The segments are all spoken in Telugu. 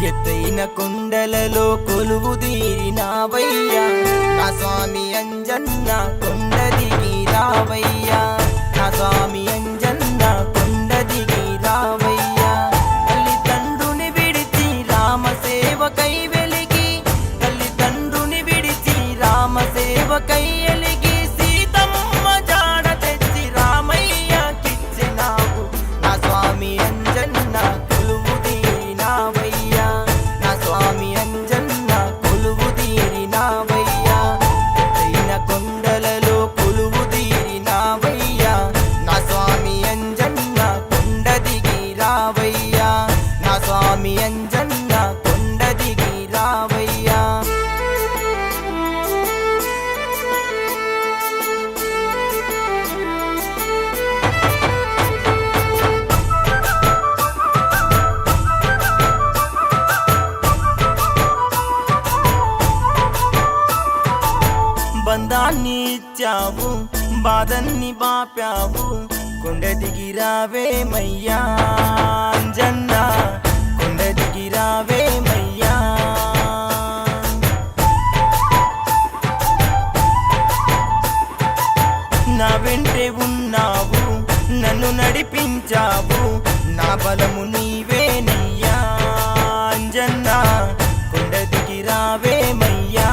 ఎత్తైన కొండలలో కొలువు తీరినావయ్యా నా స్వామి అంజన్న కొండ దిగి రావయ్యా నా స్వామి అంజన్న కొండ దిగి రావయ్యా తల్లిదండ్రుని విడిచి రామ సేవకై వెలిగి తల్లిదండ్రుని విడిచి రామ సేవకై ఎలిగి సీతమ్మ జాడ తెచ్చి రామయ్య కిచ్చినావు నా స్వామి అంజన్న కొలువు తీరినావయ్యా నా స్వామి అంజన్న కొలువు తీరినావయ్యా ఎత్తైన కొండలలో కొలువు తీరినావయ్యా నా స్వామి అంజన్న కొండ దిగి రావయ్యా నా స్వామి అంజన్న కొండ దిగి రావయ్యా బంధాన్ని ఇచ్చావు బాధన్ని బాపావు కొండ దిగి రావేమయ్యా అంజన్న కొండ దిగి రావేమయ్యా నా వెంటే ఉన్నావు నన్ను నడిపించావు నా బలము నీవేనయ్యా అంజన్న కొండ దిగి రావేమయ్యా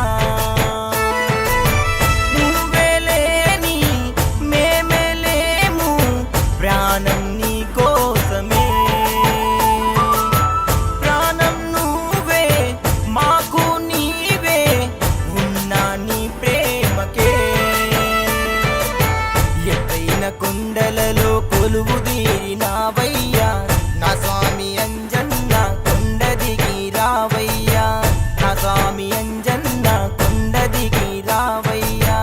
ప్రాణం నీ కోసమే ప్రాణం నువ్వే మాకు నీవే ఉన్నా నీ ప్రేమకే ఎత్తైన కొండలలో కొలువు తీరినావయ్యా నా స్వామి అంజన్న కొండ దిగి రావయ్యా నా స్వామి అంజన్న కొండ దిగి రావయ్యా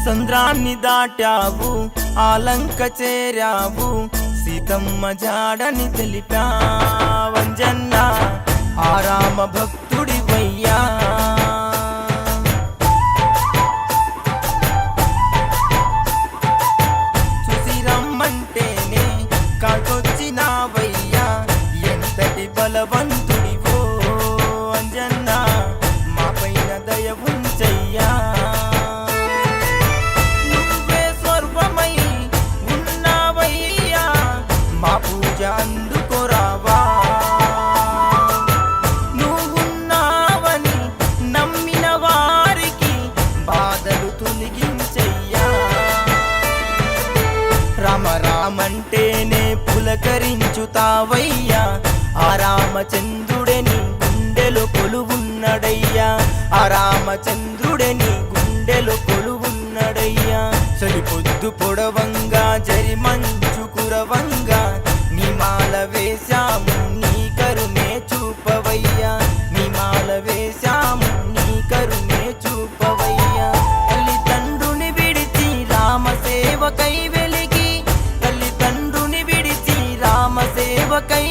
సంద్రాన్ని దాటావు ఆలంక చేరావు సీతమ్మ జాడని తెలిపావంజన్న ఆ రామ భక్తుడివయ్యా చూసి రమ్మంటేనే కాకొచ్చినావయ్యా ఎంతటి బలవంతుడివో అంజన్న మా పైన దయ ఉంచయ్యా మా పూజ అందుకోరావా నువ్వున్నావని నమ్మిన వారికి బాధలు తొలగించయ్యా రామ రామంటేనే పులకరించుతావయ్యా ఆ రామచంద్రుడే నీ గుండెలో కొలువున్నడయ్యా ఆ రామచంద్రుడే నీ గుండెలో కొలువున్నడయ్యా చలిపొద్దు పొడవంగా జరిమంచు కురవంగా నీ మాల వేశాము నీ కరుణే చూపవయ్యా నీ మాల వేశాము నీ కరుణే చూపవయ్యా తల్లిదండ్రుని విడిచి రామ సేవకై వెలిగి తల్లిదండ్రుని విడిచి రామ సేవకై